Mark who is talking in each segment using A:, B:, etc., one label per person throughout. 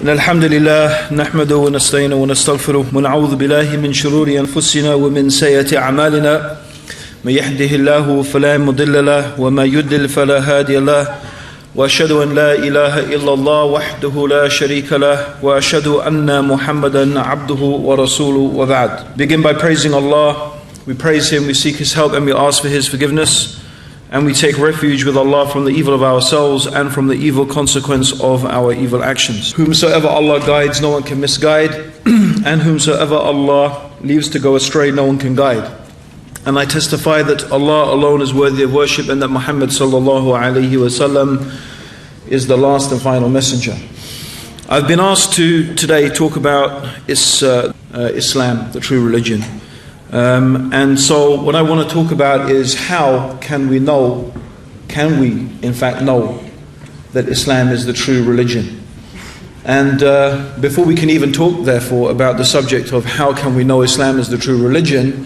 A: إن الحمد لله نحمده ونستعينه ونستغفره ونعوذ بالله من شرور أنفسنا ومن سيئات أعمالنا من يهده الله فلا مضل له وما يضلل فلا هادي له وأشهد أن لا إله إلا الله وحده لا شريك له وأشهد أن محمدا عبده ورسوله وبعد. Begin by praising Allah. We praise Him, we seek His help and we ask for His forgiveness. And we take refuge with Allah from the evil of ourselves and from the evil consequence of our evil actions. Whomsoever Allah guides, no one can misguide. And whomsoever Allah leaves to go astray, no one can guide. And I testify that Allah alone is worthy of worship and that Muhammad sallallahu alaihi wasallam is the last and final messenger. I've been asked to today talk about Islam, the true religion. And so what I want to talk about is how can we in fact know that Islam is the true religion? And before we can even talk therefore about the subject of how can we know Islam is the true religion,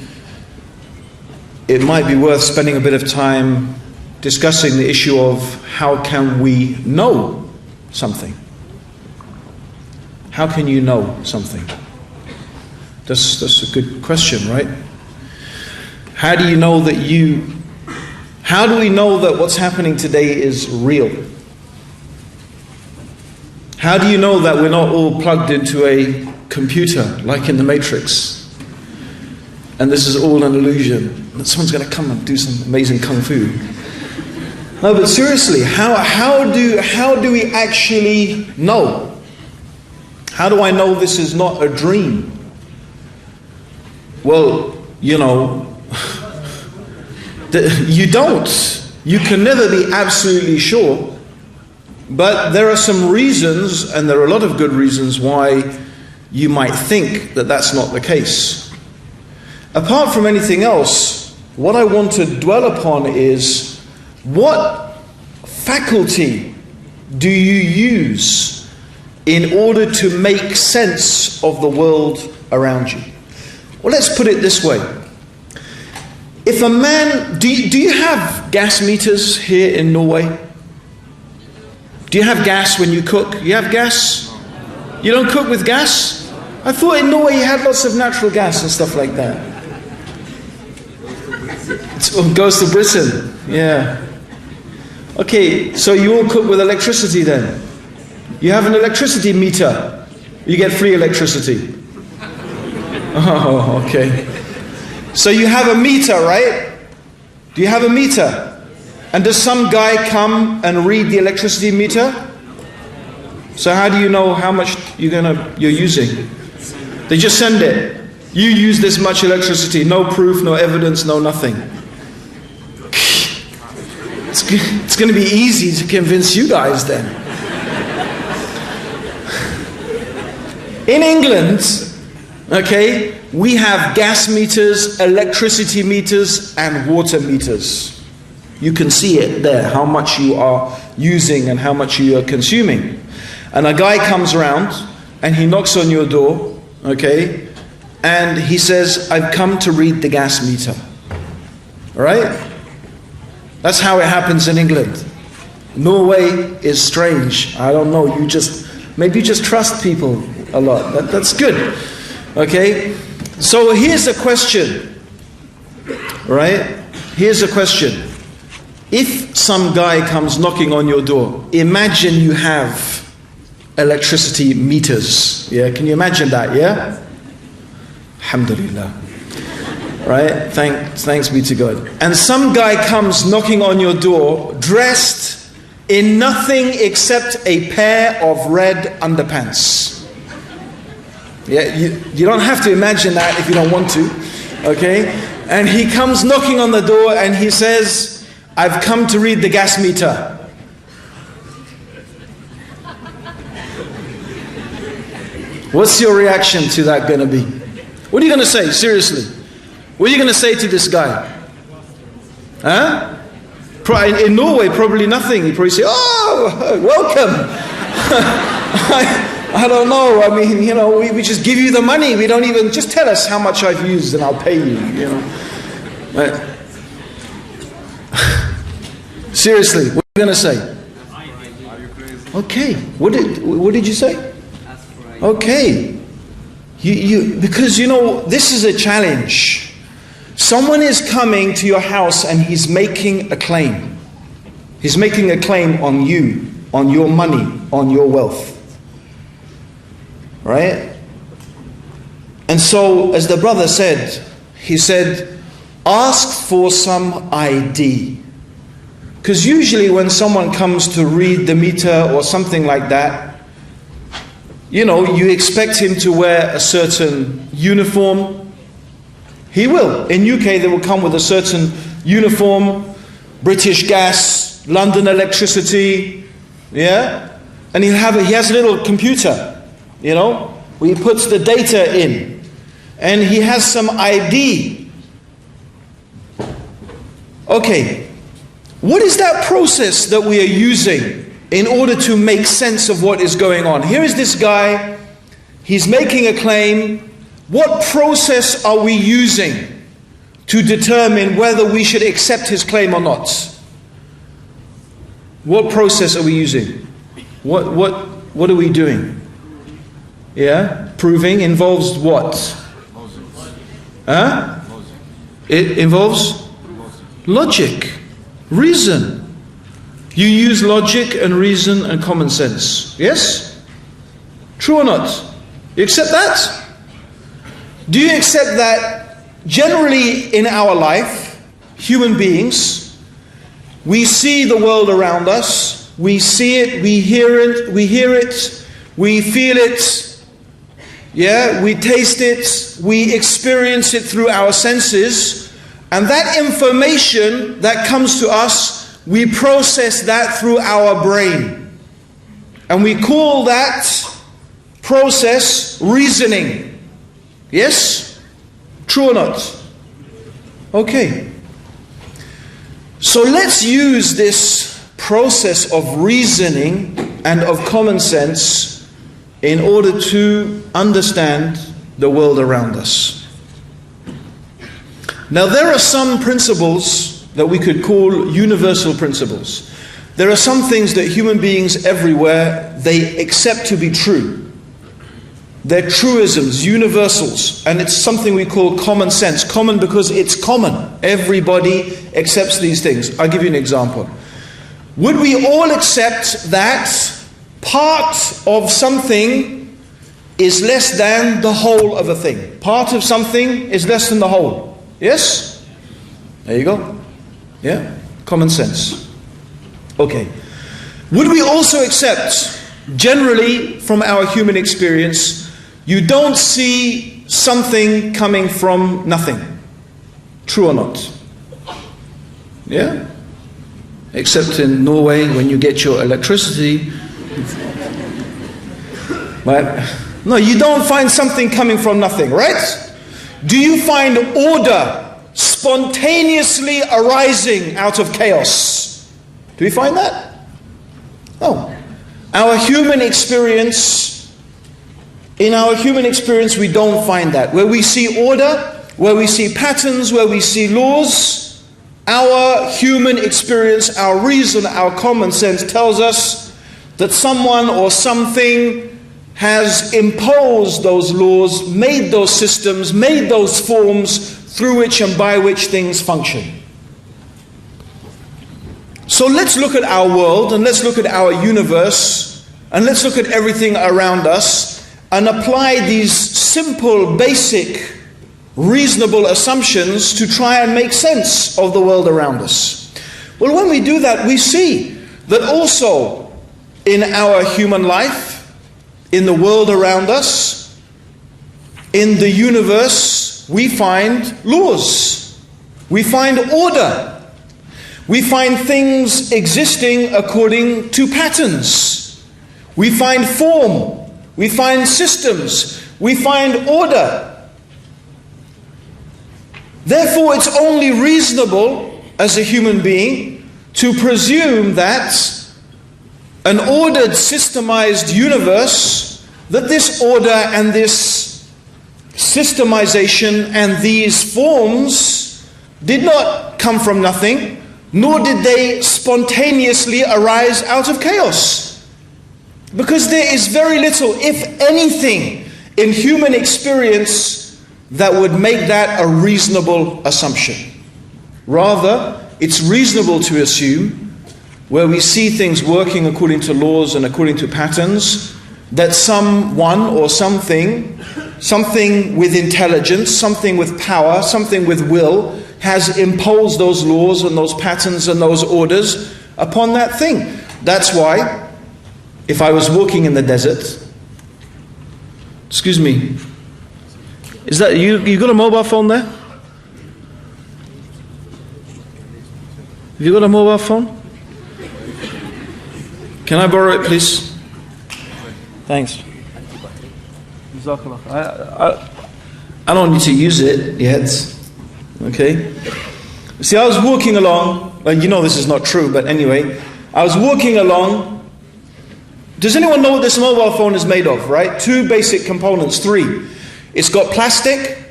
A: it might be worth spending a bit of time discussing the issue of how can we know something? How can you know something? That's a good question, right? How do we know that what's happening today is real? How do you know that we're not all plugged into a computer like in the Matrix? And this is all an illusion. That someone's going to come and do some amazing kung fu. No, but seriously, how do we actually know? How do I know this is not a dream? Well, you don't. You can never be absolutely sure. But there are some reasons, and there are a lot of good reasons why you might think that that's not the case. Apart from anything else, what I want to dwell upon is what faculty do you use in order to make sense of the world around you? Well, let's put it this way. If a man... Do you have gas meters here in Norway? Do you have gas when you cook? You have gas? You don't cook with gas? I thought in Norway you had lots of natural gas and stuff like that. It goes to Britain. Yeah. Okay, so you all cook with electricity then? You have an electricity meter. You get free electricity. Oh, okay. So you have a meter, right? Do you have a meter? And does some guy come and read the electricity meter? So how do you know how much you're using? They just send it. You use this much electricity. No proof, no evidence, no nothing. It's going to be easy to convince you guys then. In England, okay, we have gas meters, electricity meters, and water meters. You can see it there, how much you are using and how much you are consuming. And a guy comes around and he knocks on your door, okay, and he says, I've come to read the gas meter. Alright? That's how it happens in England. Norway is strange. I don't know, maybe you just trust people a lot. That's good. Okay? So here's a question. Right? Here's a question. If some guy comes knocking on your door, imagine you have electricity meters. Yeah? Can you imagine that? Yeah? Alhamdulillah. Right? Thanks be to God. And some guy comes knocking on your door dressed in nothing except a pair of red underpants. Yeah, you don't have to imagine that if you don't want to, okay? And he comes knocking on the door and he says, I've come to read the gas meter. What's your reaction to that going to be? What are you going to say, seriously? What are you going to say to this guy? Huh? In Norway, probably nothing. He'd probably say, oh, welcome. I don't know, I mean, we just give you the money. We don't even, just tell us how much I've used and I'll pay you, Seriously, what are you going to say? Okay, what did you say? Okay. Because this is a challenge. Someone is coming to your house and he's making a claim. He's making a claim on you, on your money, on your wealth. Right? And so, as the brother said, he said, ask for some ID. Because usually when someone comes to read the meter or something like that, you expect him to wear a certain uniform. He will. In UK they will come with a certain uniform, British Gas, London Electricity, yeah? And he has a little computer, where he puts the data in. And he has some ID. Okay. What is that process that we are using in order to make sense of what is going on? Here is this guy, he's making a claim. What process are we using to determine whether we should accept his claim or not? What process are we using? What are we doing? Yeah? Proving involves what? Huh? It involves logic. Reason. You use logic and reason and common sense. Yes? True or not? You accept that? Do you accept that generally in our life, human beings, we see the world around us, we see it, we hear it, we feel it, yeah, we taste it, we experience it through our senses. And that information that comes to us, we process that through our brain. And we call that process reasoning. Yes? True or not? Okay. So let's use this process of reasoning and of common sense in order to understand the world around us. Now there are some principles that we could call universal principles. There are some things that human beings everywhere, they accept to be true. They're truisms, universals, and it's something we call common sense. Common because it's common. Everybody accepts these things. I'll give you an example. Would we all accept that part of something is less than the whole of a thing? Part of something is less than the whole. Yes? There you go. Yeah? Common sense. Okay. Would we also accept, generally from our human experience, you don't see something coming from nothing? True or not? Yeah? Except in Norway, when you get your electricity. But no, you don't find something coming from nothing, right? Do you find order spontaneously arising out of chaos? Do we find that? No. Our human experience, in our human experience, we don't find that. Where we see order, where we see patterns, where we see laws, our human experience, our reason, our common sense tells us that someone or something has imposed those laws, made those systems, made those forms through which and by which things function. So let's look at our world and let's look at our universe and let's look at everything around us and apply these simple, basic, reasonable assumptions to try and make sense of the world around us. Well, when we do that, we see that also in our human life, in the world around us, in the universe, we find laws. We find order. We find things existing according to patterns. We find form. We find systems. We find order. Therefore, it's only reasonable as a human being to presume that an ordered, systemized universe, that this order and this systemization and these forms did not come from nothing, nor did they spontaneously arise out of chaos. Because there is very little, if anything, in human experience that would make that a reasonable assumption. Rather, it's reasonable to assume, where we see things working according to laws and according to patterns, that someone or something with intelligence, something with power, something with will, has imposed those laws and those patterns and those orders upon that thing. That's why, if I was walking in the desert, excuse me, is that you got a mobile phone there? Have you got a mobile phone? Can I borrow it, please? Thanks. I don't need to use it yet. Okay? See, I was walking along, well, you know this is not true, but anyway, I was walking along. Does anyone know what this mobile phone is made of, right? Two basic components, three. It's got plastic,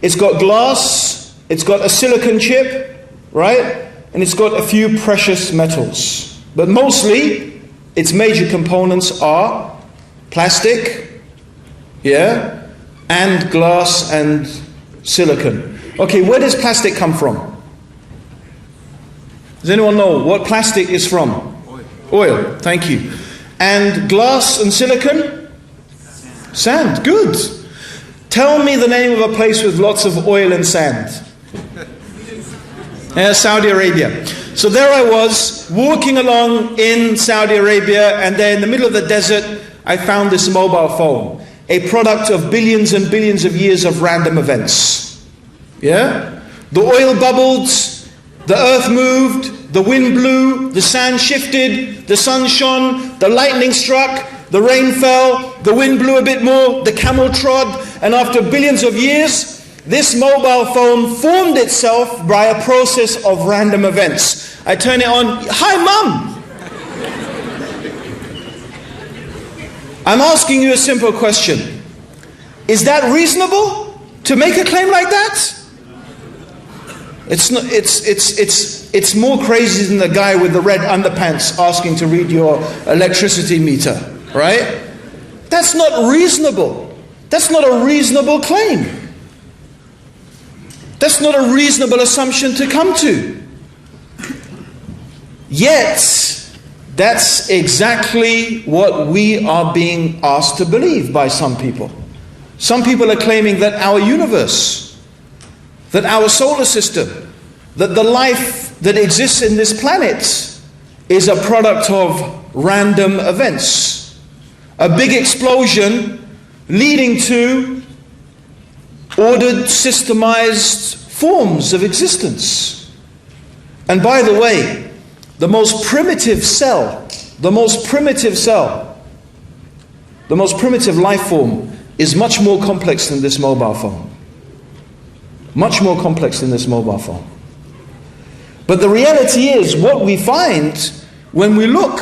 A: it's got glass, it's got a silicon chip, right? And it's got a few precious metals. But mostly, its major components are plastic, yeah, and glass and silicon. Okay, where does plastic come from? Does anyone know what plastic is from? Oil, thank you. And glass and silicon? Sand, good. Tell me the name of a place with lots of oil and sand. Saudi Arabia. So there I was, walking along in Saudi Arabia, and there in the middle of the desert, I found this mobile phone. A product of billions and billions of years of random events. Yeah? The oil bubbled, the earth moved, the wind blew, the sand shifted, the sun shone, the lightning struck, the rain fell, the wind blew a bit more, the camel trod, and after billions of years, this mobile phone formed itself by a process of random events. I turn it on, hi mum! I'm asking you a simple question. Is that reasonable to make a claim like that? It's not, it's more crazy than the guy with the red underpants asking to read your electricity meter, right? That's not reasonable. That's not a reasonable claim. That's not a reasonable assumption to come to. Yet, that's exactly what we are being asked to believe by some people. Some people are claiming that our universe, that our solar system, that the life that exists in this planet is a product of random events. A big explosion leading to ordered, systemized forms of existence. And by the way, the most primitive cell, the most primitive life form is much more complex than this mobile phone. Much more complex than this mobile phone. But the reality is, what we find when we look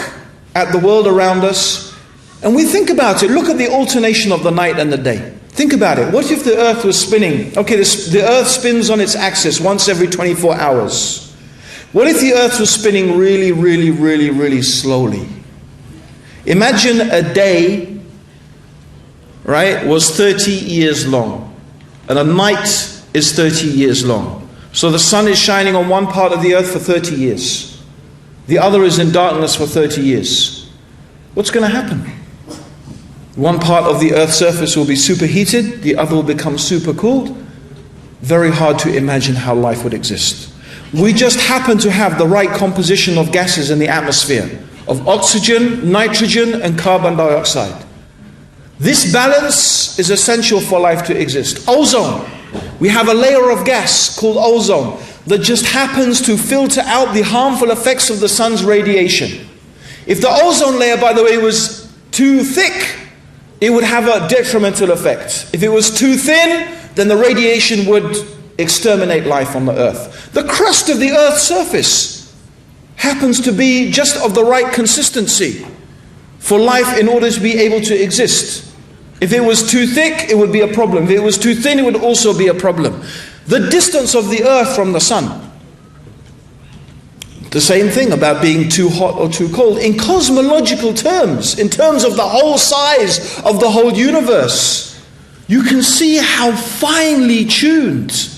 A: at the world around us and we think about it, look at the alternation of the night and the day. Think about it. What if the earth was spinning? Okay, the earth spins on its axis once every 24 hours. What if the earth was spinning really, really, really, really slowly? Imagine a day, right, was 30 years long. And a night is 30 years long. So the sun is shining on one part of the earth for 30 years. The other is in darkness for 30 years. What's going to happen? One part of the earth's surface will be superheated, the other will become super cooled. Very hard to imagine how life would exist. We just happen to have the right composition of gases in the atmosphere, of oxygen, nitrogen, and carbon dioxide. This balance is essential for life to exist. Ozone. We have a layer of gas called ozone that just happens to filter out the harmful effects of the sun's radiation. If the ozone layer, by the way, was too thick, it would have a detrimental effect. If it was too thin, then the radiation would exterminate life on the earth. The crust of the earth's surface happens to be just of the right consistency for life in order to be able to exist. If it was too thick, it would be a problem. If it was too thin, it would also be a problem. The distance of the earth from the sun. The same thing about being too hot or too cold. In cosmological terms, in terms of the whole size of the whole universe, you can see how finely tuned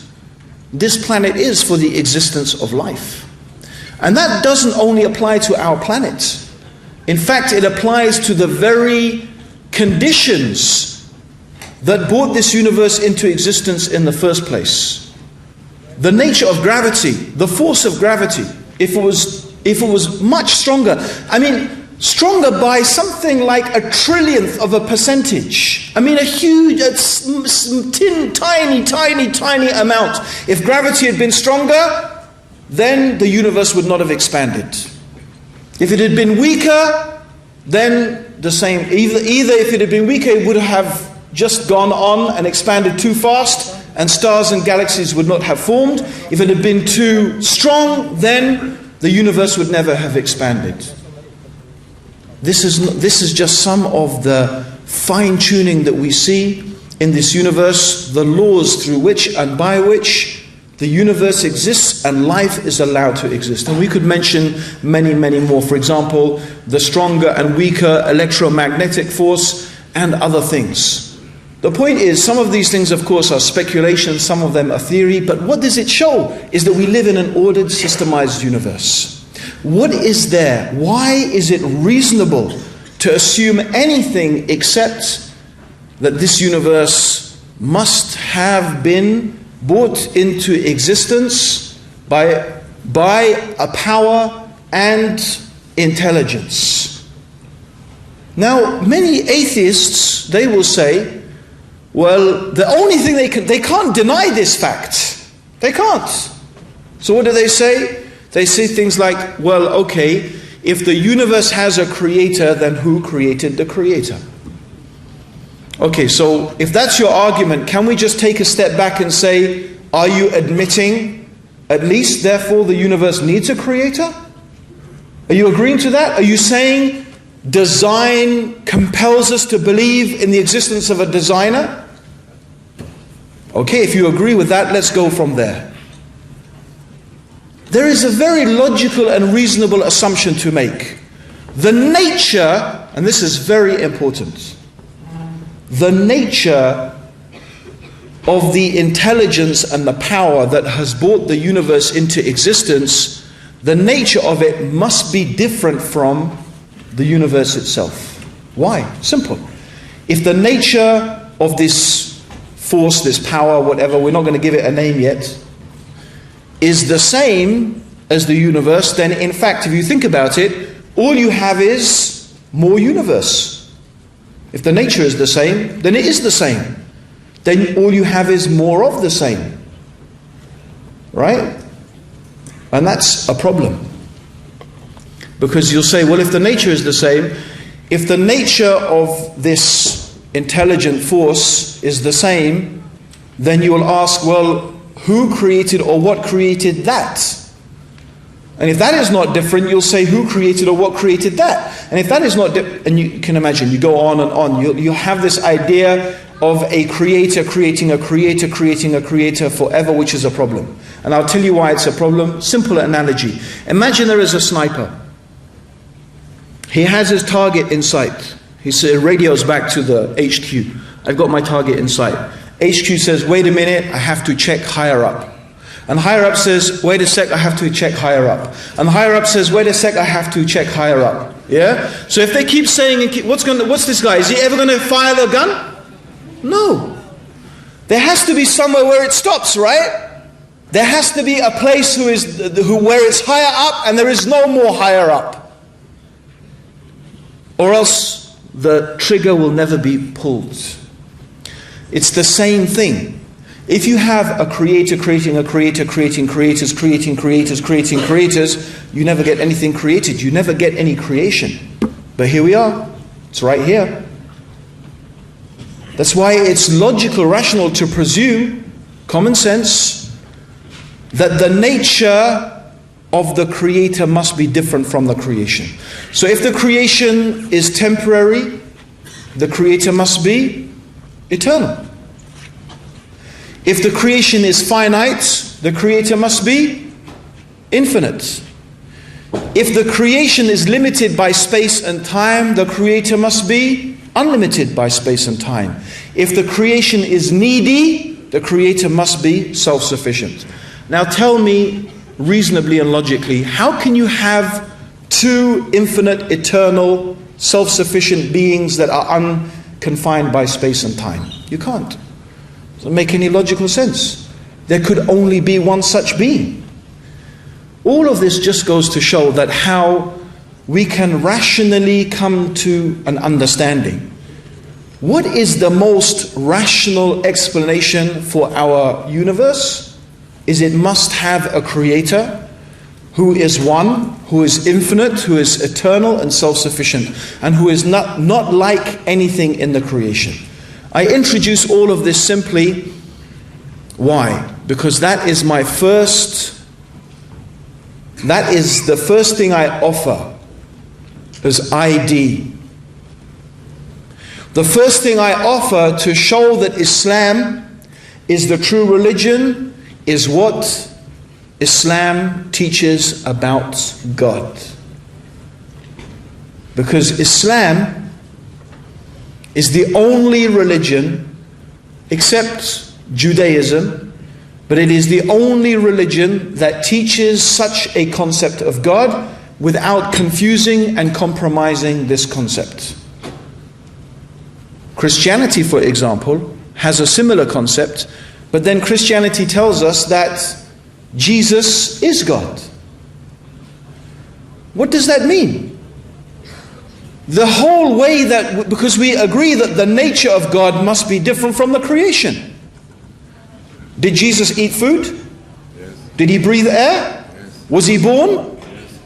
A: this planet is for the existence of life. And that doesn't only apply to our planet. In fact, it applies to the very conditions that brought this universe into existence in the first place. The nature of gravity, the force of gravity, if it was much stronger, stronger by something like 1/1,000,000,000 of a percentage. A huge, tiny amount. If gravity had been stronger, then the universe would not have expanded. If it had been weaker, then the same. Either if it had been weaker, it would have just gone on and expanded too fast, and stars and galaxies would not have formed. If it had been too strong, then the universe would never have expanded. This is just some of the fine-tuning that we see in this universe, the laws through which and by which the universe exists and life is allowed to exist. And we could mention many more. For example, the stronger and weaker electromagnetic force and other things. The point is, some of these things, of course, are speculation, some of them are theory, but what does it show is that we live in an ordered, systemized universe. What is there? Why is it reasonable to assume anything except that this universe must have been brought into existence by a power and intelligence? Now, many atheists, they will say, well, the only thing they can't deny this fact. They can't. So what do they say? They say things like, well, okay, if the universe has a creator, then who created the creator? Okay, so if that's your argument, can we just take a step back and say, are you admitting, at least, therefore, the universe needs a creator? Are you agreeing to that? Are you saying design compels us to believe in the existence of a designer? Okay, if you agree with that, let's go from there. There is a very logical and reasonable assumption to make. The nature, and this is very important, the nature of the intelligence and the power that has brought the universe into existence, the nature of it must be different from the universe itself. Why? Simple. If the nature of this force, this power, whatever, we're not going to give it a name yet, is the same as the universe, then in fact, if you think about it, all you have is more universe. If the nature is the same, then it is the same. Then all you have is more of the same. Right? And that's a problem. Because you'll say, well, if the nature is the same, if the nature of this intelligent force is the same, then you will ask, well, who created or what created that? And if that is not different, you'll say, who created or what created that? And if that is not different, and you can imagine, you go on and on, you'll have this idea of a creator creating a creator creating a creator forever, which is a problem. And I'll tell you why it's a problem. Simple analogy. Imagine there is a sniper. He has his target in sight. He radios back to the HQ. I've got my target in sight. HQ says, wait a minute, I have to check higher up. And higher up says, wait a sec, I have to check higher up. And higher up says, wait a sec, I have to check higher up. Yeah? So if they keep saying, what's this guy? Is he ever going to fire the gun? No. There has to be somewhere where it stops, right? There has to be a place where it's higher up and there is no more higher up. Or else the trigger will never be pulled. It's the same thing. If you have a creator creating a creator, creating creators, creating creators, creating creators, you never get anything created. You never get any creation. But here we are. It's right here. That's why it's logical, rational to presume, common sense, that the nature of the creator must be different from the creation. So if the creation is temporary, the creator must be eternal. If the creation is finite, the creator must be infinite. If the creation is limited by space and time, the Creator must be unlimited by space and time. If the creation is needy, the Creator must be self-sufficient. Now tell me reasonably and logically, how can you have two infinite, eternal, self-sufficient beings that are unconfined by space and time? You can't. It doesn't make any logical sense. There could only be one such being. All of this just goes to show that how we can rationally come to an understanding. What is the most rational explanation for our universe? Is it must have a creator who is one, who is infinite, who is eternal and self-sufficient, and who is not like anything in the creation. I introduce all of this simply. Why? Because that is the first thing I offer as ID. The first thing I offer to show that Islam is the true religion is what Islam teaches about God. Because Islam is the only religion, except Judaism, but it is the only religion that teaches such a concept of God without confusing and compromising this concept. Christianity, for example, has a similar concept, but then Christianity tells us that Jesus is God. What does that mean? The whole way that, because we agree that the nature of God must be different from the creation. Did Jesus eat food? Yes. Did he breathe air? Yes. Was he born? Yes.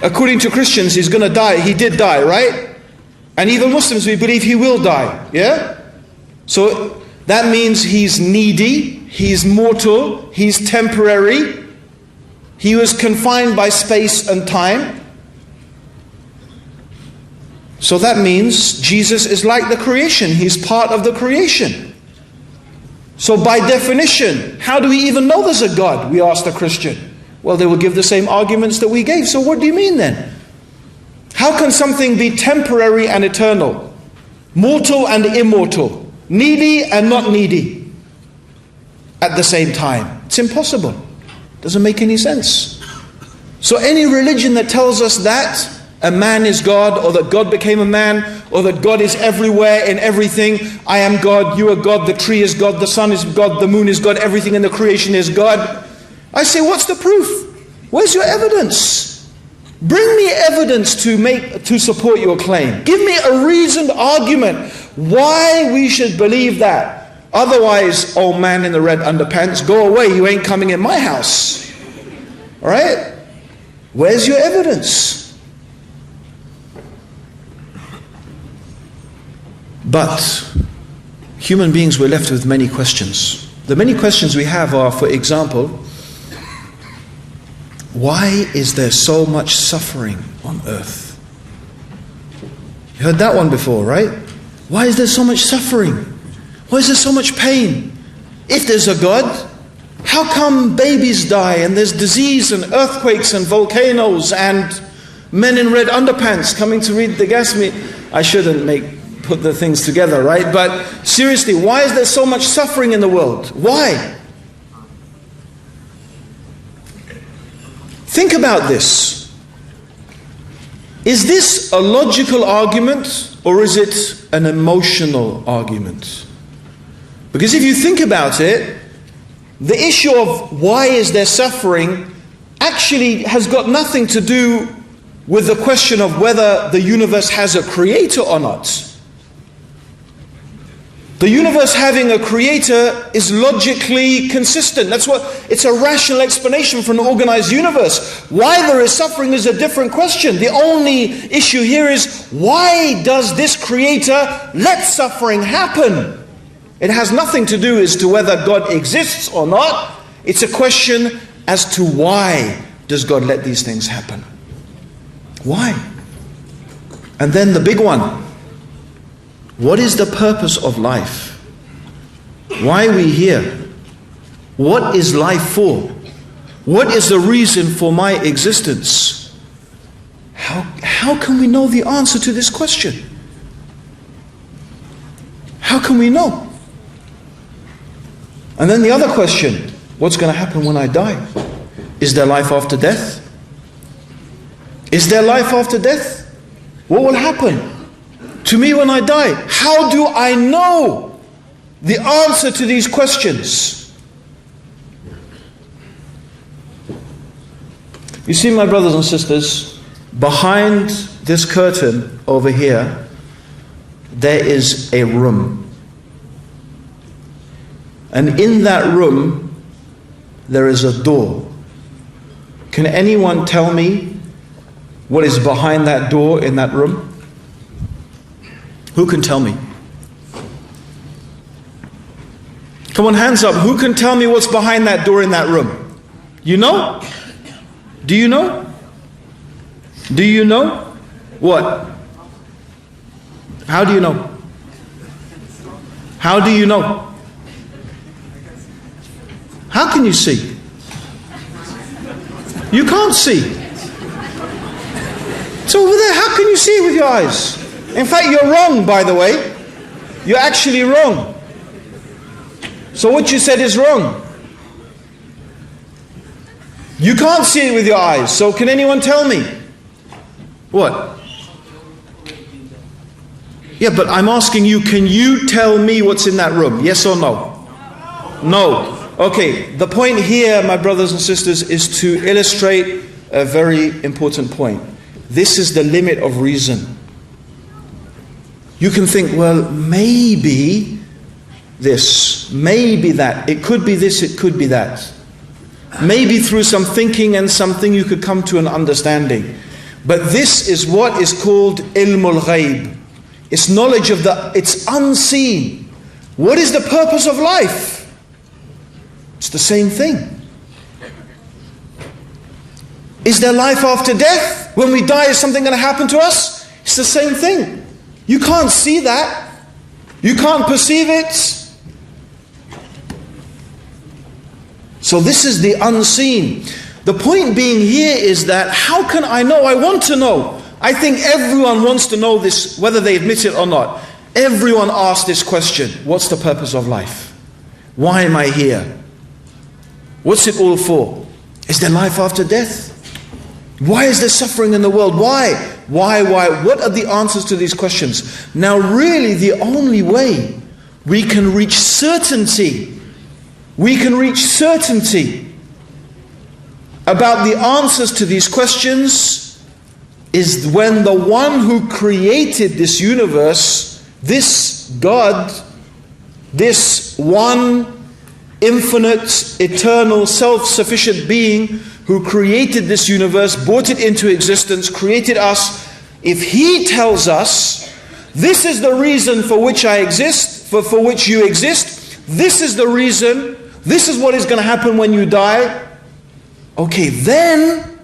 A: According to Christians, he's going to die. He did die, right? And even Muslims, we believe he will die. Yeah? So that means he's needy, he's mortal, he's temporary. He was confined by space and time. So that means Jesus is like the creation. He's part of the creation. So by definition, how do we even know there's a God? We asked a Christian. Well, they will give the same arguments that we gave. So what do you mean then? How can something be temporary and eternal? Mortal and immortal? Needy and not needy? At the same time? It's impossible. Doesn't make any sense. So any religion that tells us that a man is God, or that God became a man, or that God is everywhere in everything. I am God, you are God, the tree is God, the sun is God, the moon is God, everything in the creation is God. I say, what's the proof? Where's your evidence? Bring me evidence to support your claim. Give me a reasoned argument why we should believe that. Otherwise, old man in the red underpants, go away, you ain't coming in my house. Alright? Where's your evidence? But human beings were left with many questions. The many questions we have are, for example, why is there so much suffering on earth? You heard that one before, right? Why is there so much suffering? Why is there so much pain? If there's a God, how come babies die and there's disease and earthquakes and volcanoes and men in red underpants coming to read the gas meter? I shouldn't put the things together, right? But seriously, why is there so much suffering in the world? Why? Think about this. Is this a logical argument or is it an emotional argument? Because if you think about it, the issue of why is there suffering actually has got nothing to do with the question of whether the universe has a creator or not. The universe having a creator is logically consistent. That's what, it's a rational explanation for an organized universe. Why there is suffering is a different question. The only issue here is, why does this creator let suffering happen? It has nothing to do as to whether God exists or not. It's a question as to why does God let these things happen? Why? And then the big one. What is the purpose of life? Why are we here? What is life for? What is the reason for my existence? how can we know the answer to this question? How can we know? And then the other question, what's going to happen when I die? Is there life after death? Is there life after death? What will happen to me when I die? How do I know the answer to these questions? You see, my brothers and sisters, behind this curtain over here, there is a room. And in that room, there is a door. Can anyone tell me what is behind that door in that room? Who can tell me? Come on, hands up. Who can tell me what's behind that door in that room? You know? Do you know? Do you know? What? How do you know? How do you know? How can you see? You can't see. It's over there. How can you see with your eyes? In fact, you're wrong, by the way. You're actually wrong. So what you said is wrong. You can't see it with your eyes. So can anyone tell me? What? Yeah, but I'm asking you, can you tell me what's in that room? Yes or no? No. Okay, the point here, my brothers and sisters, is to illustrate a very important point. This is the limit of reason. You can think, well, maybe this, maybe that. It could be this, it could be that. Maybe through some thinking and something you could come to an understanding. But this is what is called ilmul ghaib. It's knowledge of it's unseen. What is the purpose of life? It's the same thing. Is there life after death? When we die, is something going to happen to us? It's the same thing. You can't see that. You can't perceive it. So this is the unseen. The point being here is that how can I know? I want to know. I think everyone wants to know this, whether they admit it or not. Everyone asks this question. What's the purpose of life? Why am I here? What's it all for? Is there life after death? Why is there suffering in the world? Why? Why? What are the answers to these questions? Now really the only way we can reach certainty, about the answers to these questions is when the one who created this universe, this God, this one infinite, eternal, self-sufficient being who created this universe, brought it into existence, created us, if He tells us, this is the reason for which I exist, for which you exist, this is the reason, this is what is going to happen when you die, okay, then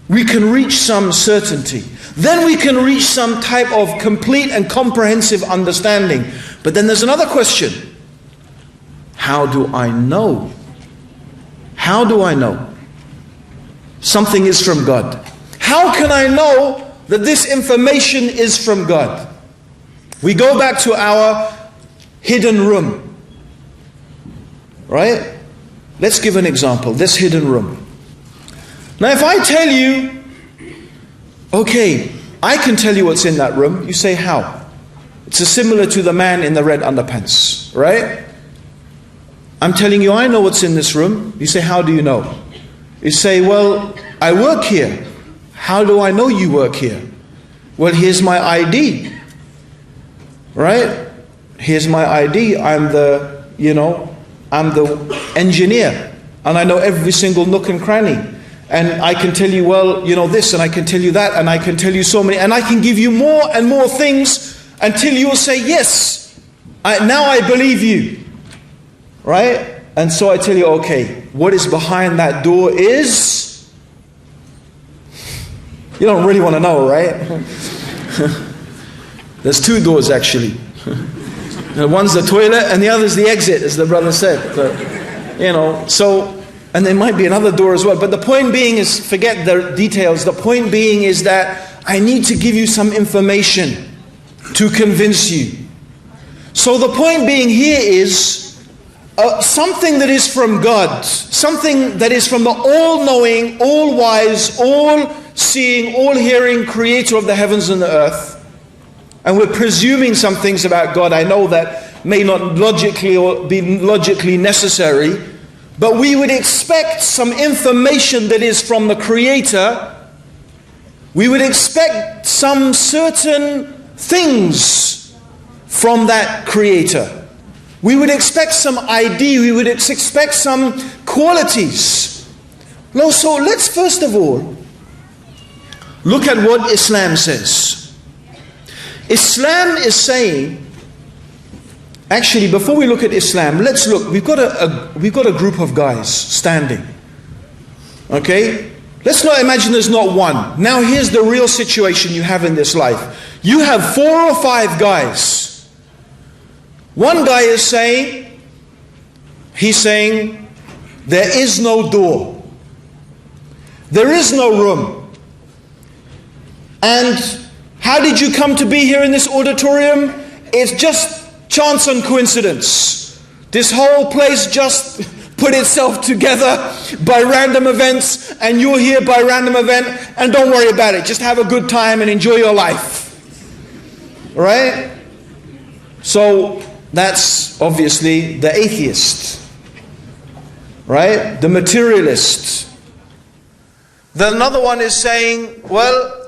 A: we can reach some certainty. Then we can reach some type of complete and comprehensive understanding. But then there's another question. How do I know? How do I know something is from God? How can I know that this information is from God? We go back to our hidden room. Right? Let's give an example. This hidden room. Now if I tell you, okay, I can tell you what's in that room, you say how? It's similar to the man in the red underpants, right? I'm telling you I know what's in this room. You say, how do you know? You say, well, I work here. How do I know you work here? Well, here's my ID. Right? Here's my ID. I'm the engineer. And I know every single nook and cranny. And I can tell you, well, you know this, and I can tell you that, and I can tell you so many, and I can give you more and more things until you'll say, yes, now I believe you. Right? And so I tell you, okay, what is behind that door is... You don't really want to know, right? There's two doors actually. One's the toilet and the other's the exit, as the brother said. But, so And there might be another door as well. But the point being is, forget the details. The point being is that I need to give you some information to convince you. So the point being here is something that is from God, something that is from the all-knowing, all-wise, all-seeing, all-hearing creator of the heavens and the earth. And we're presuming some things about God. I know that may not logically or be logically necessary, but we would expect some information that is from the creator. We would expect some certain things from that creator. We would expect some ID. We would expect some qualities. No, so let's first of all look at what Islam says. Islam is saying, actually, before we look at Islam, let's look. We've got a group of guys standing. Okay? Let's not imagine there's not one. Now here's the real situation you have in this life. You have 4 or 5 guys. One guy is saying, there is no door. There is no room. And how did you come to be here in this auditorium? It's just chance and coincidence. This whole place just put itself together by random events, and you're here by random event, and don't worry about it. Just have a good time and enjoy your life. Right? So that's obviously the atheist. Right? The materialist. Then another one is saying, well,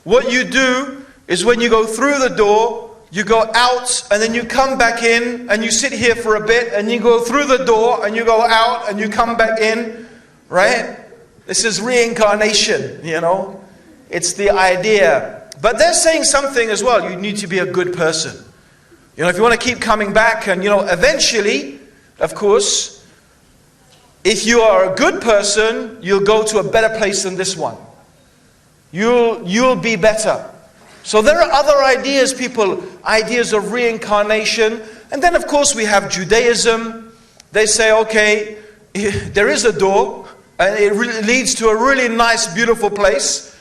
A: what you do is when you go through the door, you go out and then you come back in and you sit here for a bit and you go through the door and you go out and you come back in, right? This is reincarnation, you know. It's the idea. But they're saying something as well. You need to be a good person. You know, if you want to keep coming back and, you know, eventually, of course, if you are a good person, you'll go to a better place than this one. You'll be better. So there are other ideas, ideas of reincarnation. And then, of course, we have Judaism. They say, okay, there is a door, and it leads to a really nice, beautiful place.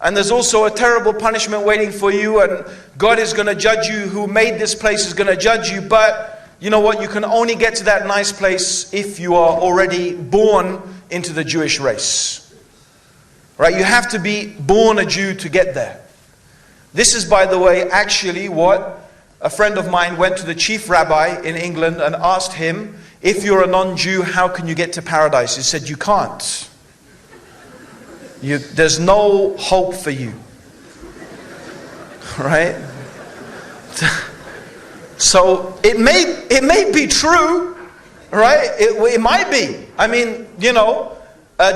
A: And there's also a terrible punishment waiting for you, and God is going to judge you. Who made this place is going to judge you. But you know what? You can only get to that nice place if you are already born into the Jewish race. Right? You have to be born a Jew to get there. This is, by the way, actually what a friend of mine went to the chief rabbi in England and asked him, if you're a non-Jew, how can you get to paradise? He said, you can't. There's no hope for you. Right? So it may be true, right? It might be. I mean, you know,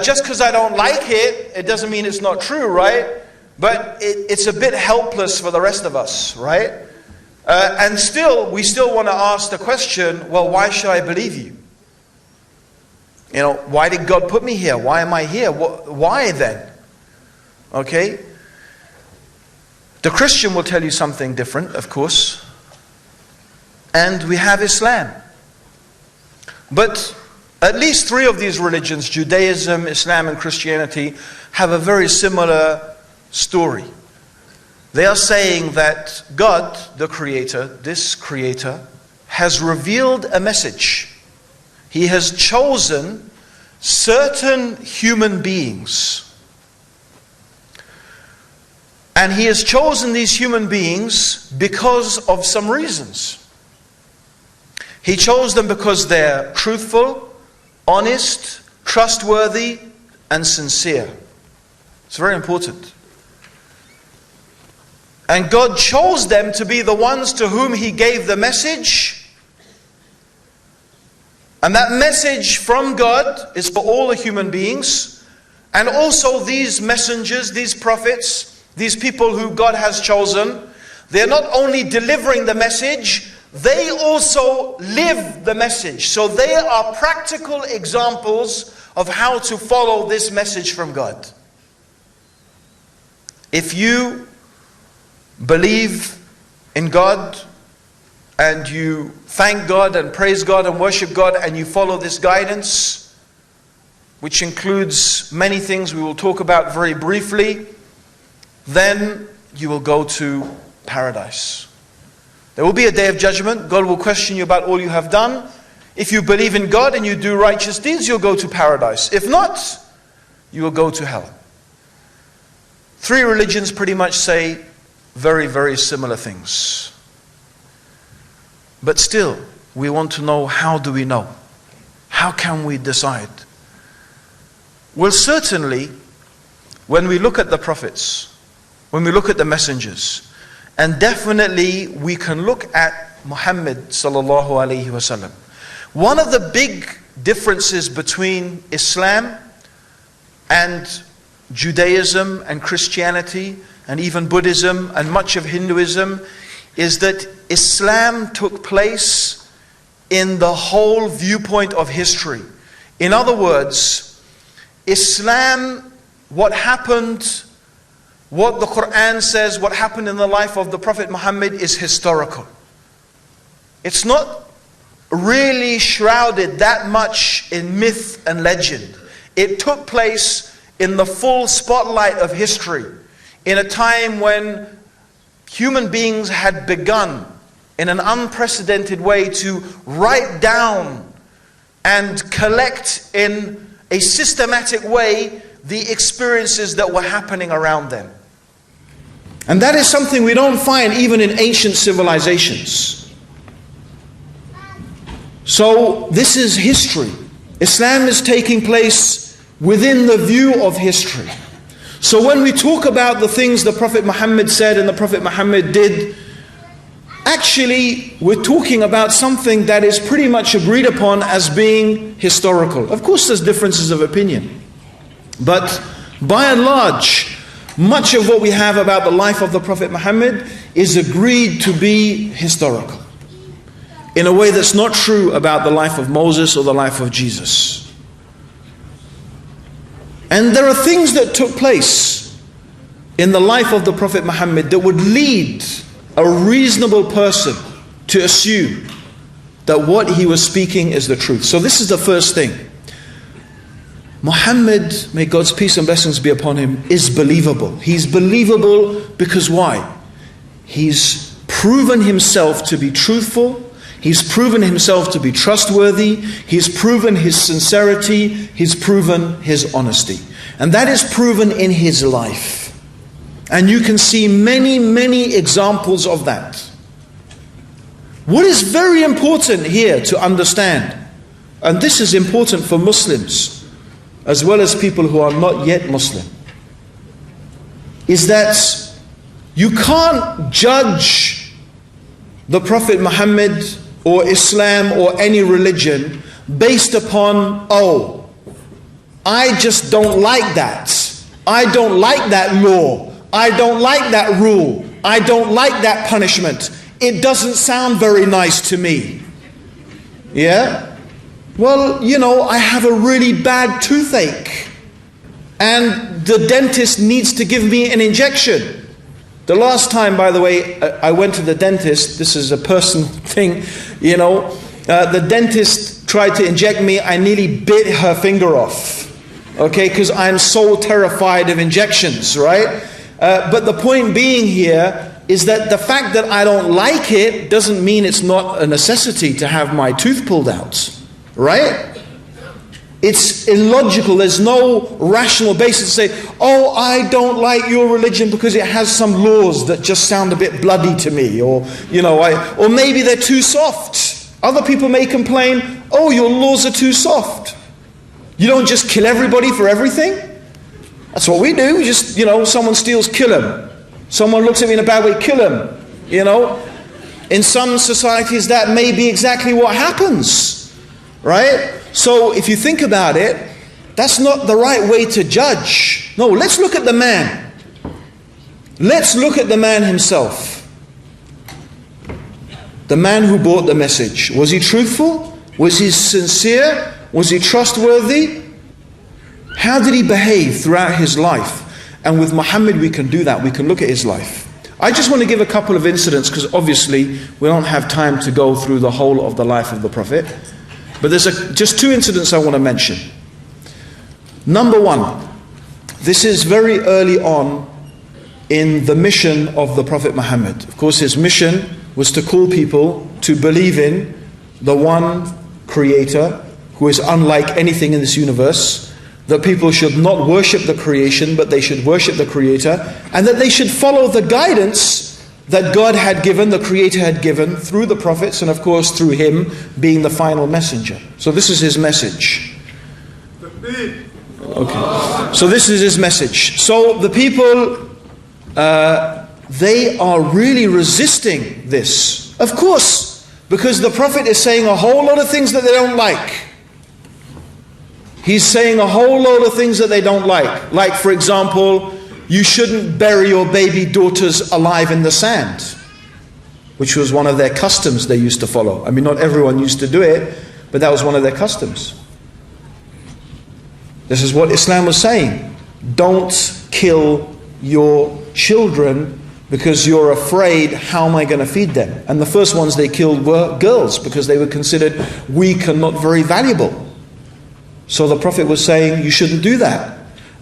A: just because I don't like it, it doesn't mean it's not true, right? But it's a bit helpless for the rest of us, right? And we still want to ask the question, well, why should I believe you? You know, why did God put me here? Why am I here? Why then? Okay? The Christian will tell you something different, of course. And we have Islam. But at least 3 of these religions, Judaism, Islam, and Christianity, have a very similar story. They are saying that God, the Creator, this Creator, has revealed a message. He has chosen certain human beings. And He has chosen these human beings because of some reasons. He chose them because they're truthful, honest, trustworthy, and sincere. It's very important. And God chose them to be the ones to whom He gave the message. And that message from God is for all the human beings. And also these messengers, these prophets, these people who God has chosen, they're not only delivering the message, they also live the message. So they are practical examples of how to follow this message from God. If you believe in God and you thank God and praise God and worship God and you follow this guidance, which includes many things we will talk about very briefly, then you will go to paradise. There will be a day of judgment. God will question you about all you have done. If you believe in God and you do righteous deeds, you'll go to paradise. If not, you will go to hell. Three religions pretty much say very, very similar things. But still, we want to know, how do we know? How can we decide? Well, certainly, when we look at the prophets, when we look at the messengers, and definitely we can look at Muhammad sallallahu alaihi wasallam. One of the big differences between Islam and Judaism and Christianity and even Buddhism and much of Hinduism is that Islam took place in the whole viewpoint of history. In other words, Islam, what happened, what the Quran says, what happened in the life of the Prophet Muhammad is historical. It's not really shrouded that much in myth and legend. It took place in the full spotlight of history, in a time when human beings had begun in an unprecedented way to write down and collect in a systematic way the experiences that were happening around them. And that is something we don't find even in ancient civilizations. So this is history. Islam is taking place within the view of history. So when we talk about the things the Prophet Muhammad said and the Prophet Muhammad did, actually we're talking about something that is pretty much agreed upon as being historical. Of course there's differences of opinion, but by and large, much of what we have about the life of the Prophet Muhammad is agreed to be historical, in a way that's not true about the life of Moses or the life of Jesus. And there are things that took place in the life of the Prophet Muhammad that would lead a reasonable person to assume that what he was speaking is the truth. So this is the first thing. Muhammad, may God's peace and blessings be upon him, is believable. He's believable because why? He's proven himself to be truthful. He's proven himself to be trustworthy. He's proven his sincerity. He's proven his honesty. And that is proven in his life. And you can see many, many examples of that. What is very important here to understand, and this is important for Muslims as well as people who are not yet Muslim, is that you can't judge the Prophet Muhammad or Islam or any religion based upon, oh, I just don't like that. I don't like that law. I don't like that rule. I don't like that punishment. It doesn't sound very nice to me. Yeah? Well, you know, I have a really bad toothache and the dentist needs to give me an injection. The last time, by the way, I went to the dentist, this is a personal thing, you know, the dentist tried to inject me, I nearly bit her finger off. Okay, because I'm so terrified of injections, right? But the point being here is that the fact that I don't like it doesn't mean it's not a necessity to have my tooth pulled out, right? It's illogical. There's no rational basis to say, oh, I don't like your religion because it has some laws that just sound a bit bloody to me, or you know, or maybe they're too soft. Other people may complain, oh, your laws are too soft. You don't just kill everybody for everything. That's what we do. We just, you know, someone steals, kill him. Someone looks at me in a bad way, kill him. You know, in some societies that may be exactly what happens, right? So if you think about it, that's not the right way to judge. No, let's look at the man. Let's look at the man himself. The man who brought the message. Was he truthful? Was he sincere? Was he trustworthy? How did he behave throughout his life? And with Muhammad we can do that. We can look at his life. I just want to give a couple of incidents because obviously we don't have time to go through the whole of the life of the Prophet. But there's just two incidents I want to mention. Number one, this is very early on in the mission of the Prophet Muhammad. Of course, his mission was to call people to believe in the one Creator who is unlike anything in this universe, that people should not worship the creation, but they should worship the Creator, and that they should follow the guidance that God had given, the Creator had given, through the prophets, and of course through him being the final messenger. So this is his message. Okay. So this is his message. So the people, they are really resisting this. Of course, because the Prophet is saying a whole lot of things that they don't like. He's saying a whole load of things that they don't like. Like, for example, you shouldn't bury your baby daughters alive in the sand, which was one of their customs they used to follow. I mean, not everyone used to do it, but that was one of their customs. This is what Islam was saying. Don't kill your children because you're afraid, how am I going to feed them? And the first ones they killed were girls because they were considered weak and not very valuable. So the Prophet was saying you shouldn't do that.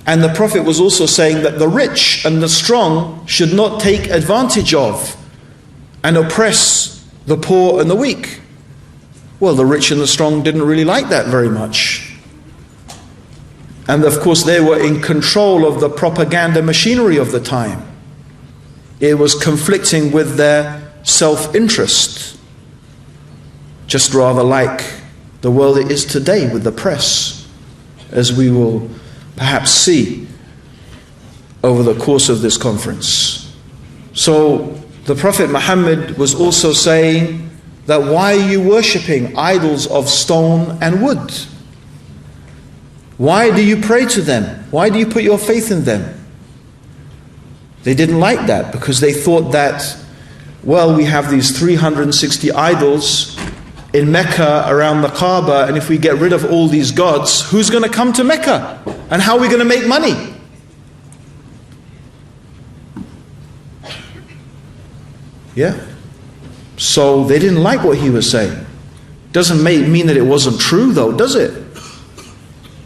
A: And the Prophet was also saying that the rich and the strong should not take advantage of and oppress the poor and the weak. Well, the rich and the strong didn't really like that very much. And of course they were in control of the propaganda machinery of the time. It was conflicting with their self-interest. Just rather like the world it is today with the press, as we will perhaps see over the course of this conference. So the Prophet Muhammad was also saying that why are you worshipping idols of stone and wood? Why do you pray to them? Why do you put your faith in them? They didn't like that because they thought that, well, we have these 360 idols in Mecca around the Kaaba, and if we get rid of all these gods, who's going to come to Mecca? And how are we going to make money? Yeah. So they didn't like what he was saying. Doesn't mean that it wasn't true though, does it?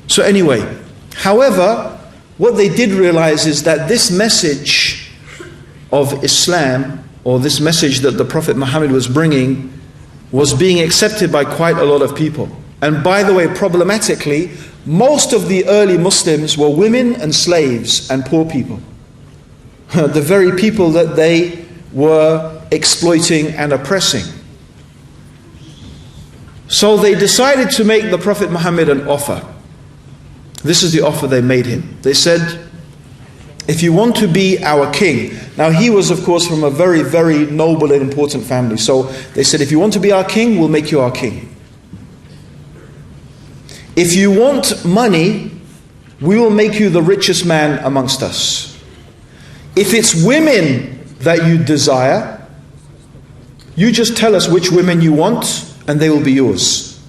A: So anyway, however, what they did realize is that this message of Islam, or this message that the Prophet Muhammad was bringing, was being accepted by quite a lot of people. And by the way, problematically, most of the early Muslims were women and slaves and poor people. The very people that they were exploiting and oppressing. So they decided to make the Prophet Muhammad an offer. This is the offer they made him. They said, if you want to be our king. Now he was of course from a very, very noble and important family. So they said, if you want to be our king, we'll make you our king. If you want money, we will make you the richest man amongst us. If it's women that you desire, you just tell us which women you want and they will be yours.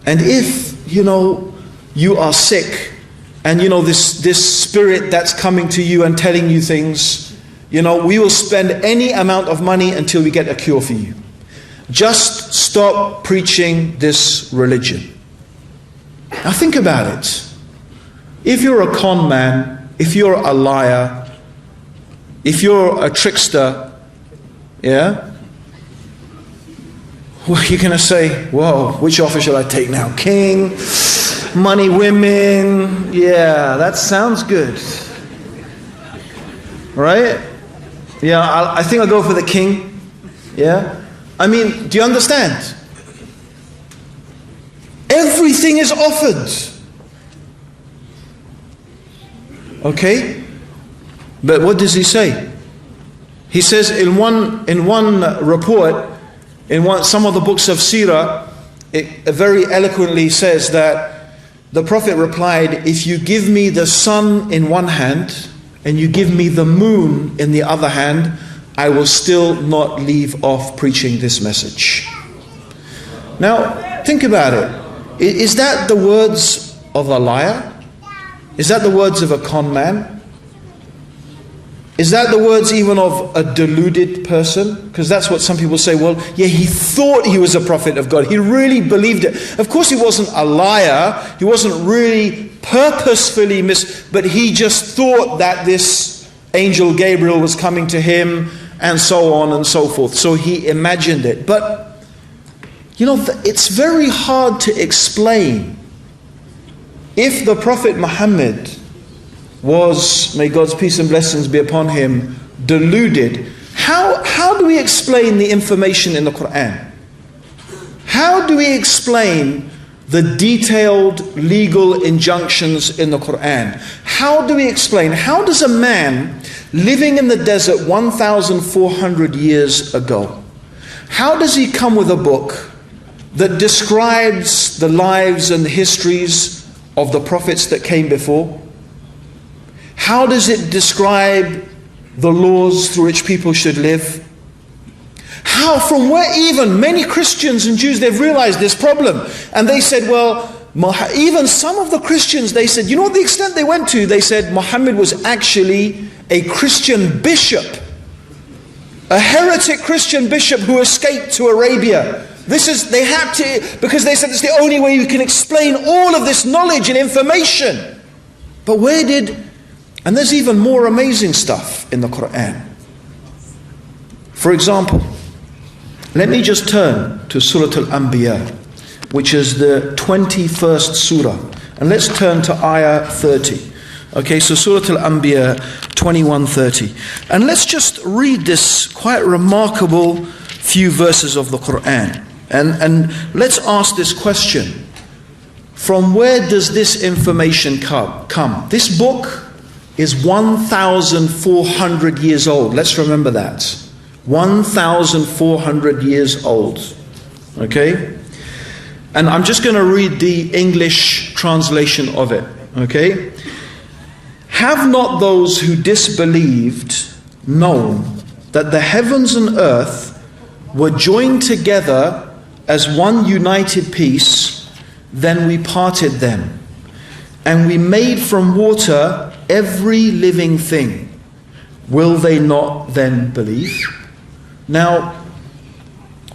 A: And if, you are sick, and this spirit that's coming to you and telling you things, we will spend any amount of money until we get a cure for you. Just stop preaching this religion. Now think about it. If you're a con man, if you're a liar, if you're a trickster, yeah, well, you're going to say, whoa, which offer shall I take now? King, money, women, yeah, that sounds good. Right? Yeah, I think I'll go for the king. Yeah? I mean, do you understand? Everything is offered. Okay? But what does he say? He says in one report, some of the books of Sirah, it very eloquently says that the Prophet replied, if you give me the sun in one hand and you give me the moon in the other hand, I will still not leave off preaching this message. Now, think about it. Is that the words of a liar? Is that the words of a con man? Is that the words even of a deluded person? Because that's what some people say. Well, yeah, he thought he was a prophet of God. He really believed it. Of course he wasn't a liar. He wasn't really purposefully but he just thought that this angel Gabriel was coming to him and so on and so forth. So he imagined it. But, you know, it's very hard to explain. If the Prophet Muhammad was, may God's peace and blessings be upon him, deluded, how do we explain the information in the Quran? How do we explain the detailed legal injunctions in the Quran? How do we explain, how does a man living in the desert 1,400 years ago, how does he come with a book that describes the lives and the histories of the prophets that came before? How does it describe the laws through which people should live? How, from where even many Christians and Jews, they've realized this problem. And they said, well, even some of the Christians, they said, you know what the extent they went to? They said Muhammad was actually a Christian bishop. A heretic Christian bishop who escaped to Arabia. They had to, because they said it's the only way you can explain all of this knowledge and information. But and there's even more amazing stuff in the Quran. For example, let me just turn to Surah Al-Anbiya, which is the 21st surah. And let's turn to ayah 30. Okay, so Surah Al-Anbiya 21:30. And let's just read this quite remarkable few verses of the Quran. And let's ask this question. From where does this information come? This book is 1,400 years old. Let's remember that. 1,400 years old. Okay? And I'm just going to read the English translation of it. Okay? Have not those who disbelieved known that the heavens and earth were joined together as one united piece, then we parted them, and we made from water every living thing. Will they not then believe? Now,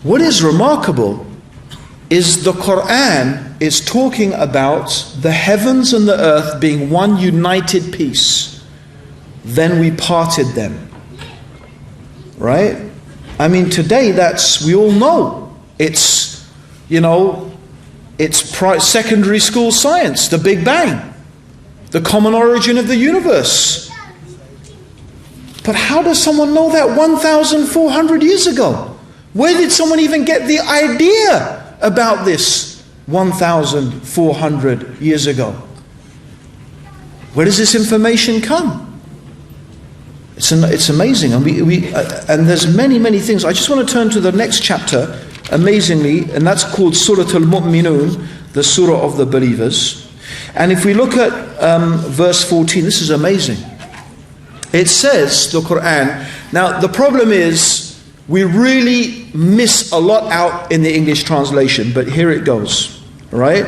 A: what is remarkable is the Quran is talking about the heavens and the earth being one united piece. Then we parted them. Right? I mean, today we all know. It's, secondary school science, the Big Bang. The common origin of the universe. But how does someone know that 1,400 years ago? Where did someone even get the idea about this 1,400 years ago? Where does this information come? It's amazing. And and there's many things. I just want to turn to the next chapter, amazingly, and that's called Surah Al-Mu'minun, the Surah of the Believers. And if we look at verse 14, this is amazing. It says, the Quran, now the problem is, we really miss a lot out in the English translation, but here it goes, right?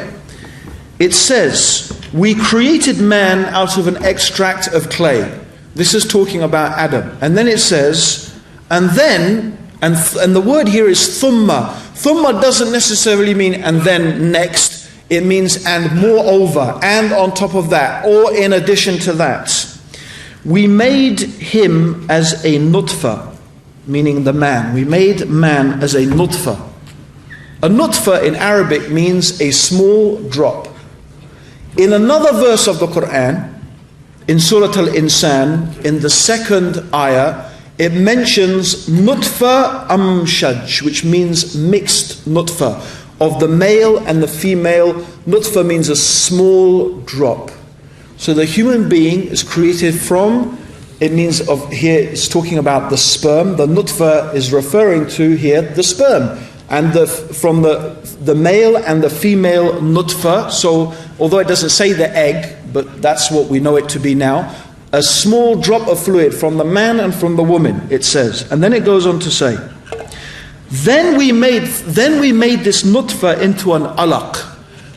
A: It says, we created man out of an extract of clay. This is talking about Adam. And then it says, and the word here is thumma. Thumma doesn't necessarily mean and then next. It means and moreover, and on top of that, or in addition to that. We made him as a nutfa, meaning the man. We made man as a nutfa. A nutfa in Arabic means a small drop. In another verse of the Quran, in Surah Al-Insan, in the second ayah, it mentions nutfa amshaj, which means mixed nutfa. Of the male and the female, nutfa means a small drop. So the human being is created from, it means here it's talking about the sperm. The nutfa is referring to here the sperm. And from the male and the female nutfa, so although it doesn't say the egg, but that's what we know it to be now, a small drop of fluid from the man and from the woman, it says. And then it goes on to say, Then we made this nutfa into an alaq.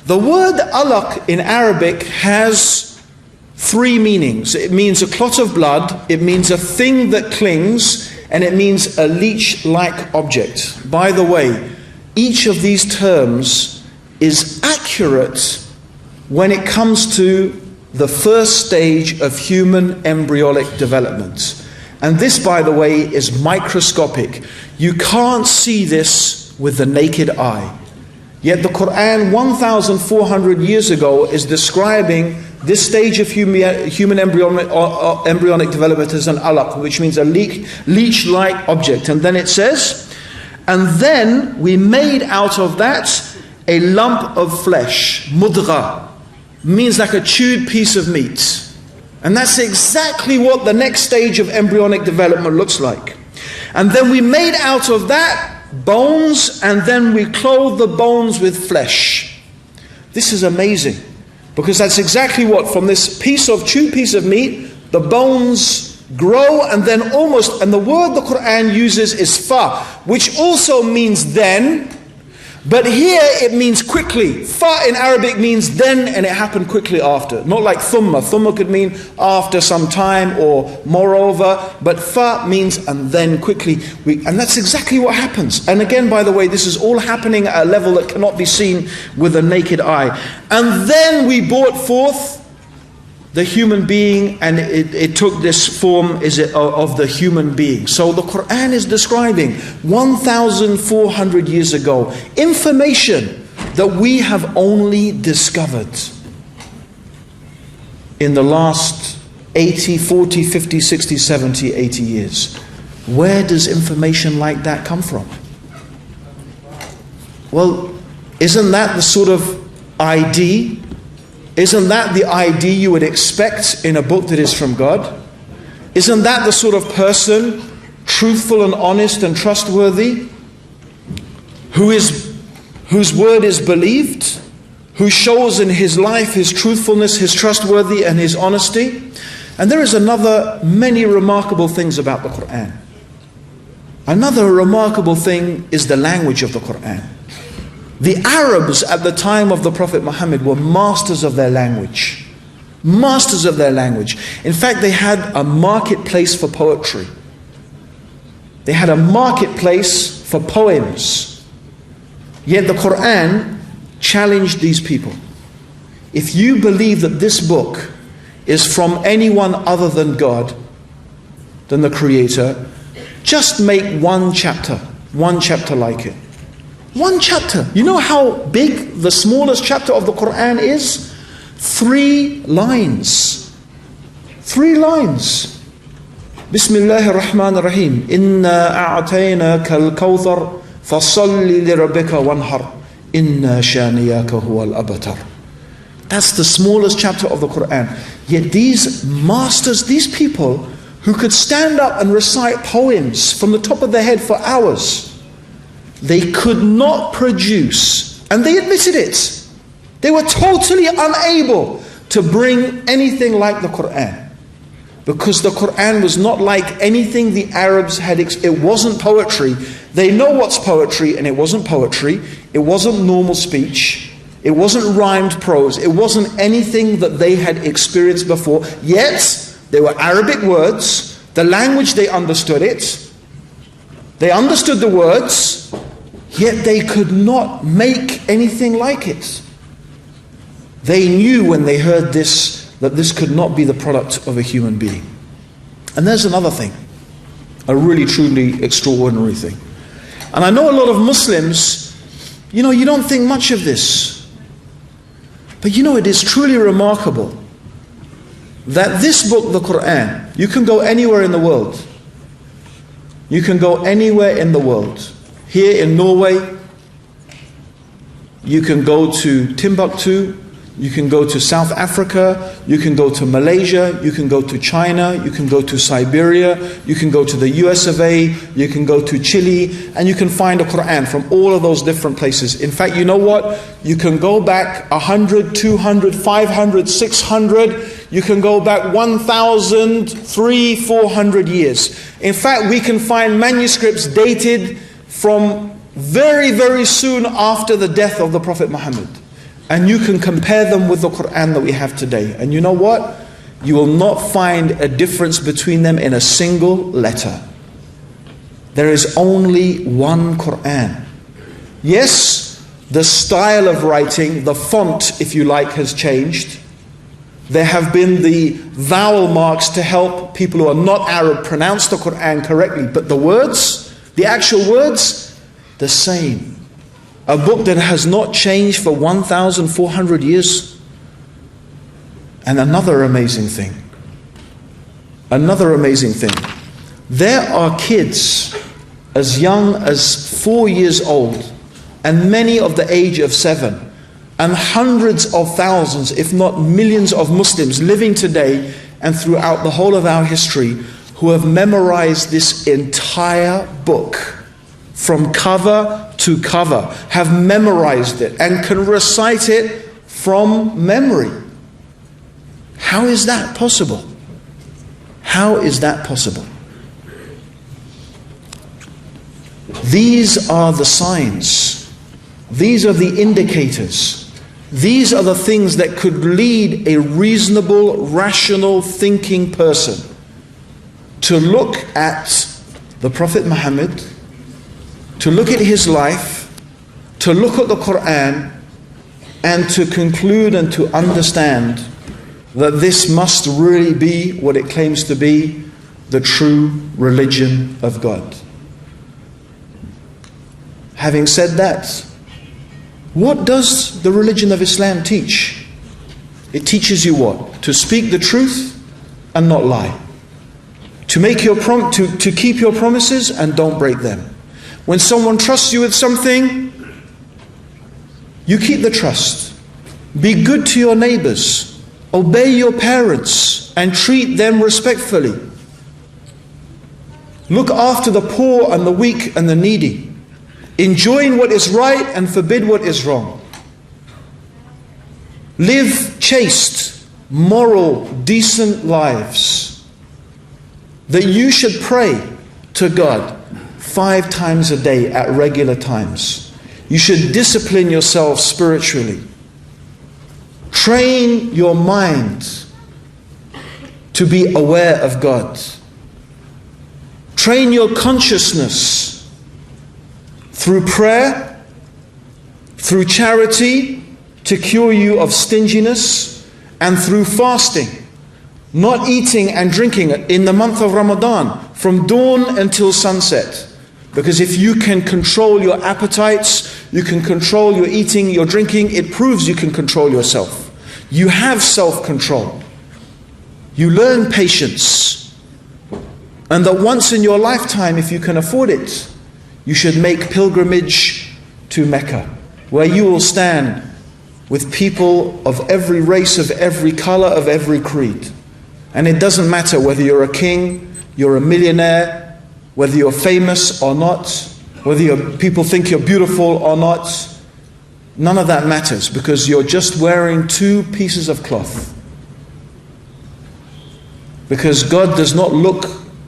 A: The word alaq in Arabic has three meanings. It means a clot of blood, it means a thing that clings, and it means a leech-like object. By the way, each of these terms is accurate when it comes to the first stage of human embryonic development. And this, by the way, is microscopic. You can't see this with the naked eye. Yet the Quran 1,400 years ago is describing this stage of human embryonic development as an alaq, which means a leech-like object. And then it says, and then we made out of that a lump of flesh, mudgha, means like a chewed piece of meat. And that's exactly what the next stage of embryonic development looks like. And then we made out of that bones, and then we clothed the bones with flesh. This is amazing, because that's exactly what, from this chewed piece of meat, the bones grow, and then and the word the Quran uses is fa, which also means then, but here it means quickly. Fa in Arabic means then, and it happened quickly after. Not like thumma. Thumma could mean after some time or moreover, but fa means and then quickly. And that's exactly what happens. And again, by the way, this is all happening at a level that cannot be seen with the naked eye. And then we brought forth the human being, and it took this form of the human being. So the Quran is describing 1,400 years ago information that we have only discovered in the last 80, 40, 50, 60, 70, 80 years. Where does information like that come from? Well, isn't that the sort of ID? Isn't that the ID you would expect in a book that is from God? Isn't that the sort of person, truthful and honest and trustworthy, whose word is believed, who shows in his life his truthfulness, his trustworthy and his honesty? And there is many remarkable things about the Quran. Another remarkable thing is the language of the Quran. The Arabs at the time of the Prophet Muhammad were masters of their language. Masters of their language. In fact, they had a marketplace for poetry. They had a marketplace for poems. Yet the Quran challenged these people. If you believe that this book is from anyone other than God, than the Creator, just make one chapter like it. One chapter. You know how big the smallest chapter of the Quran is? 3 lines. 3 lines. Bismillahir Rahmanir Rahim. Inna a'tainaka al-kawthar fasalli li rabbika wanhar. Inna shaniyaka huwal abtar. That's the smallest chapter of the Quran. Yet these masters, these people who could stand up and recite poems from the top of their head for hours, they could not produce, and they admitted it, they were totally unable to bring anything like the Quran. Because the Quran was not like anything the Arabs had. It wasn't poetry. They know what's poetry, and it wasn't poetry. It wasn't normal speech. It wasn't rhymed prose. It wasn't anything that they had experienced before. Yet, they were Arabic words. The language, they understood it. They understood the words. Yet they could not make anything like it. They knew when they heard this, that this could not be the product of a human being. And there's another thing, a really truly extraordinary thing. And I know a lot of Muslims, you don't think much of this. But it is truly remarkable that this book, the Quran, you can go anywhere in the world. You can go anywhere in the world. Here in Norway, you can go to Timbuktu, you can go to South Africa, you can go to Malaysia, you can go to China, you can go to Siberia, you can go to the US of A, you can go to Chile, and you can find a Quran from all of those different places. In fact, you know what? You can go back 100, 200, 500, 600, you can go back 1,000, 300, 400 years. In fact, we can find manuscripts dated from very, very soon after the death of the Prophet Muhammad. And you can compare them with the Quran that we have today. And you know what? you will not find a difference between them in a single letter. There is only one Quran. Yes, the style of writing, the font, if you like, has changed. There have been the vowel marks to help people who are not Arab pronounce the Quran correctly, but the words, the actual words, the same. A book that has not changed for 1,400 years. And another amazing thing. There are kids as young as 4 years old, and many of the age of 7, and hundreds of thousands, if not millions of Muslims living today and throughout the whole of our history who have memorized this entire book from cover to cover, have memorized it and can recite it from memory. How is that possible? How is that possible? These are the signs. These are the indicators. These are the things that could lead a reasonable, rational thinking person to look at the Prophet Muhammad, to look at his life, to look at the Quran, and to conclude and to understand that this must really be what it claims to be, the true religion of God. Having said that, what does the religion of Islam teach? It teaches you what? To speak the truth and not lie. To make your to keep your promises and don't break them. When someone trusts you with something, you keep the trust. Be good to your neighbors. Obey your parents and treat them respectfully. Look after the poor and the weak and the needy. Enjoin what is right and forbid what is wrong. Live chaste, moral, decent lives. That you should pray to God 5 times a day at regular times. You should discipline yourself spiritually. Train your mind to be aware of God. Train your consciousness through prayer, through charity to cure you of stinginess, and through fasting. Not eating and drinking in the month of Ramadan from dawn until sunset. Because if you can control your appetites, you can control your eating, your drinking, it proves you can control yourself. You have self-control. You learn patience. And that once in your lifetime, if you can afford it, you should make pilgrimage to Mecca, where you will stand with people of every race, of every color, of every creed. And it doesn't matter whether you're a king, you're a millionaire, whether you're famous or not, whether people think you're beautiful or not. None of that matters, because you're just wearing 2 pieces of cloth. Because God does not look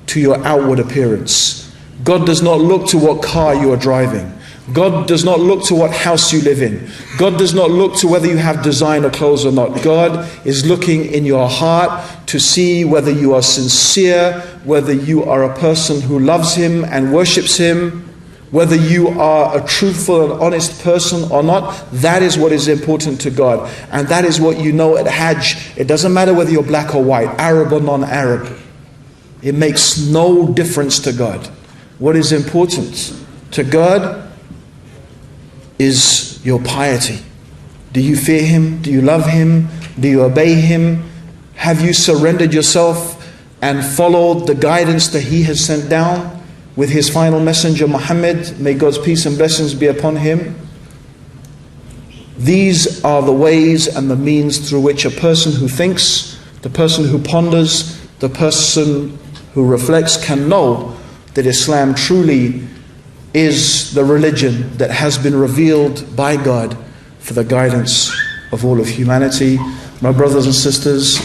A: to your outward appearance. God does not look to what car you are driving. God does not look to what house you live in. God does not look to whether you have designer clothes or not. God is looking in your heart to see whether you are sincere, whether you are a person who loves Him and worships Him, whether you are a truthful and honest person or not. That is what is important to God. And that is what you know at Hajj. It doesn't matter whether you're black or white, Arab or non-Arab. It makes no difference to God. What is important to God is your piety. Do you fear Him? Do you love Him? Do you obey Him? Have you surrendered yourself and followed the guidance that He has sent down with His final messenger Muhammad? May God's peace and blessings be upon him. These are the ways and the means through which a person who thinks, the person who ponders, the person who reflects can know that Islam truly is the religion that has been revealed by God for the guidance of all of humanity. My brothers and sisters,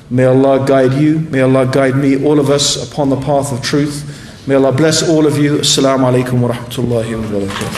A: may Allah guide you, may Allah guide me, all of us, upon the path of truth. May Allah bless all of you. Assalamu alaikum wa rahmatullahi wa barakatuh.